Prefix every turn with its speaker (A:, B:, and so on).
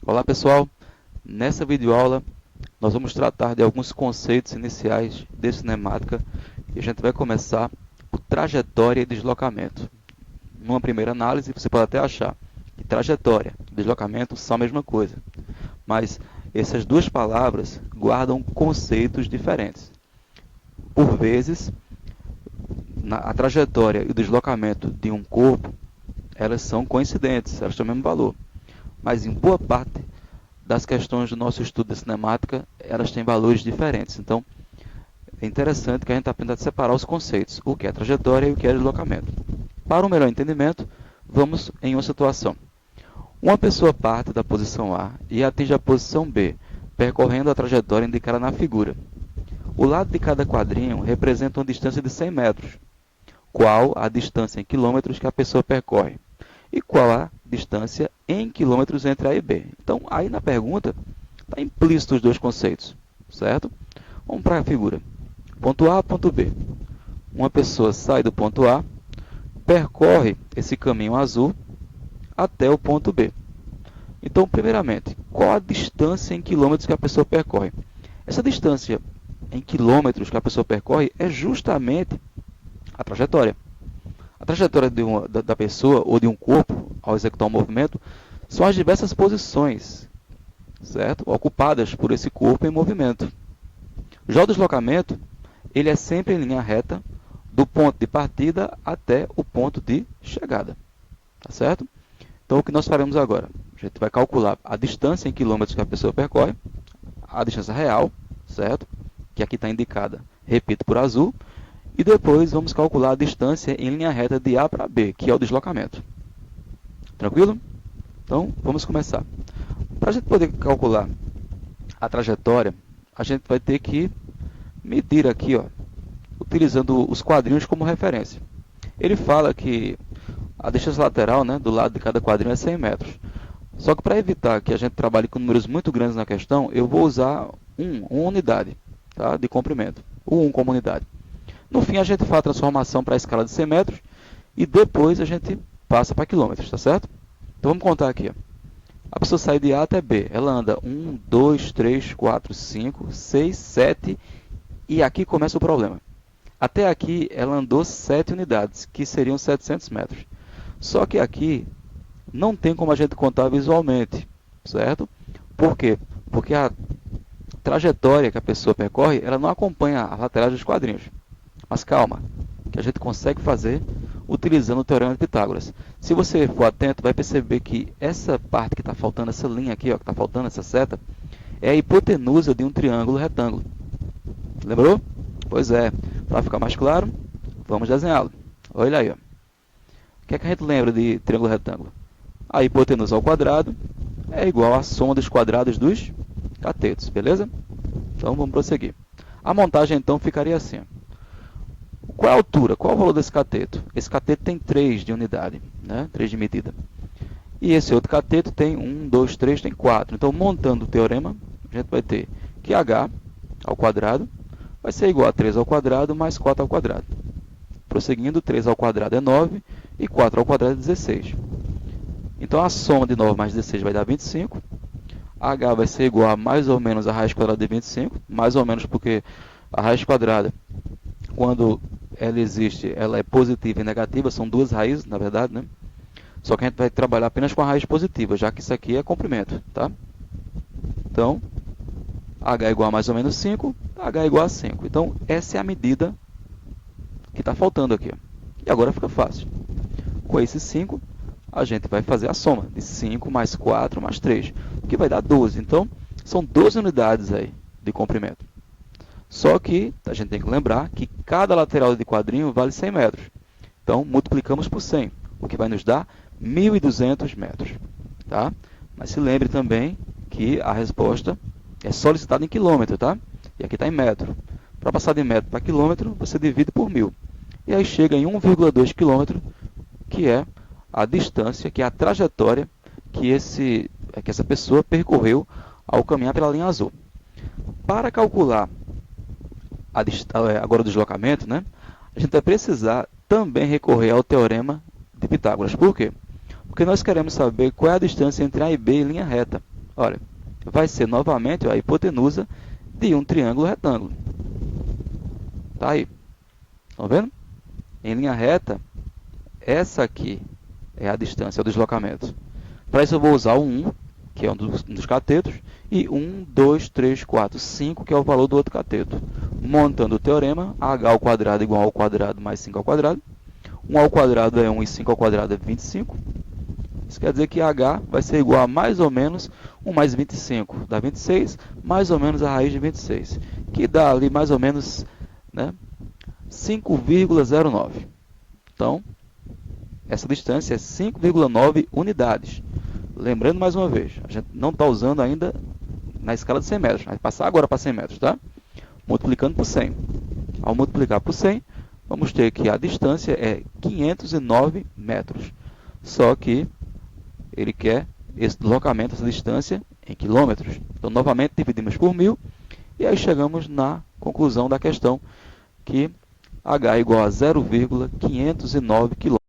A: Olá pessoal, nessa videoaula nós vamos tratar de alguns conceitos iniciais de cinemática e a gente vai começar por trajetória e deslocamento. Numa primeira análise você pode até achar que trajetória e deslocamento são a mesma coisa, mas essas duas palavras guardam conceitos diferentes. Por vezes, a trajetória e o deslocamento de um corpo, elas são coincidentes, elas têm o mesmo valor, mas em boa parte das questões do nosso estudo de cinemática, elas têm valores diferentes. Então, é interessante que a gente aprenda a separar os conceitos, o que é trajetória e o que é deslocamento. Para um melhor entendimento, vamos em uma situação. Uma pessoa parte da posição A e atinge a posição B, percorrendo a trajetória indicada na figura. O lado de cada quadrinho representa uma distância de 100 metros. Qual a distância em quilômetros que a pessoa percorre? E qual a distância em quilômetros entre A e B? Então, aí na pergunta, está implícito os dois conceitos, certo? Vamos para a figura. Ponto A, ponto B. Uma pessoa sai do ponto A, percorre esse caminho azul até o ponto B. Então, primeiramente, qual a distância em quilômetros que a pessoa percorre? Essa distância em quilômetros que a pessoa percorre é justamente a trajetória. A trajetória da pessoa ou de um corpo, ao executar um movimento, são as diversas posições, certo? Ocupadas por esse corpo em movimento. Já o deslocamento, ele é sempre em linha reta, do ponto de partida até o ponto de chegada, tá certo? Então, o que nós faremos agora? A gente vai calcular a distância em quilômetros que a pessoa percorre, a distância real, certo? Que aqui está indicada, repito, por azul, e depois vamos calcular a distância em linha reta de A para B, que é o deslocamento. Tranquilo? Então, vamos começar. Para a gente poder calcular a trajetória, a gente vai ter que medir aqui, ó, utilizando os quadrinhos como referência. Ele fala que a distância lateral, né, do lado de cada quadrinho é 100 metros. Só que para evitar que a gente trabalhe com números muito grandes na questão, eu vou usar uma unidade, tá, de comprimento, o 1 como unidade. No fim, a gente faz a transformação para a escala de 100 metros e depois a gente passa para quilômetros, tá certo? Então vamos contar aqui. Ó. A pessoa sai de A até B. Ela anda 1, 2, 3, 4, 5, 6, 7 e aqui começa o problema. Até aqui ela andou 7 unidades, que seriam 700 metros. Só que aqui não tem como a gente contar visualmente, certo? Por quê? Porque a trajetória que a pessoa percorre, ela não acompanha as laterais dos quadrinhos. Mas calma, que a gente consegue fazer utilizando o Teorema de Pitágoras. Se você for atento, vai perceber que essa parte que está faltando, essa linha aqui, ó, que está faltando, essa seta, é a hipotenusa de um triângulo retângulo. Lembrou? Pois é. Para ficar mais claro, vamos desenhá-lo. Olha aí. Ó. O que é que a gente lembra de triângulo retângulo? A hipotenusa ao quadrado é igual à soma dos quadrados dos catetos, beleza? Então vamos prosseguir. A montagem então ficaria assim. Qual é a altura? Qual é o valor desse cateto? Esse cateto tem 3 de unidade, né? 3 de medida. E esse outro cateto tem 1, 2, 3, tem 4. Então, montando o teorema, a gente vai ter que h ao quadrado vai ser igual a 3 ao quadrado mais 4 ao quadrado. Prosseguindo, 3 ao quadrado é 9 e 4 ao quadrado é 16. Então, a soma de 9 mais 16 vai dar 25. H vai ser igual a mais ou menos a raiz quadrada de 25. Mais ou menos porque a raiz quadrada, quando ela existe, ela é positiva e negativa, são duas raízes, na verdade, né? Só que a gente vai trabalhar apenas com a raiz positiva, já que isso aqui é comprimento, tá? Então, h é igual a mais ou menos 5, h é igual a 5. Então, essa é a medida que está faltando aqui. Ó. E agora fica fácil. Com esse 5, a gente vai fazer a soma de 5 mais 4 mais 3, que vai dar 12. Então, são 12 unidades aí de comprimento. Só que a gente tem que lembrar que cada lateral de quadrinho vale 100 metros. Então, multiplicamos por 100, o que vai nos dar 1.200 metros. Tá? Mas se lembre também que a resposta é solicitada em quilômetro, tá? E aqui está em metro. Para passar de metro para quilômetro, você divide por 1.000. E aí chega em 1,2 quilômetro, que é a distância, que é a trajetória que essa pessoa percorreu ao caminhar pela linha azul. Para calcular agora o deslocamento, né? A gente vai precisar também recorrer ao Teorema de Pitágoras. Por quê? Porque nós queremos saber qual é a distância entre A e B em linha reta. Olha, vai ser novamente a hipotenusa de um triângulo retângulo. Tá aí. Estão vendo? Em linha reta, essa aqui é a distância, o deslocamento. Para isso eu vou usar o 1, que é um dos catetos, e 1, 2, 3, 4, 5, que é o valor do outro cateto. Montando o teorema, h ao quadrado igual ao quadrado mais 5 ao quadrado. 1 ao quadrado é 1 e 5 ao quadrado é 25. Isso quer dizer que h vai ser igual a mais ou menos 1 mais 25, dá 26, mais ou menos a raiz de 26, que dá ali mais ou menos, né, 5,09. Então, essa distância é 5,9 unidades. Lembrando mais uma vez, a gente não está usando ainda na escala de 100 metros. Vai passar agora para 100 metros, tá? Multiplicando por 100. Ao multiplicar por 100, vamos ter que a distância é 509 metros. Só que ele quer esse deslocamento, essa distância, em quilômetros. Então, novamente, dividimos por 1000. E aí chegamos na conclusão da questão, que h é igual a 0,509 km.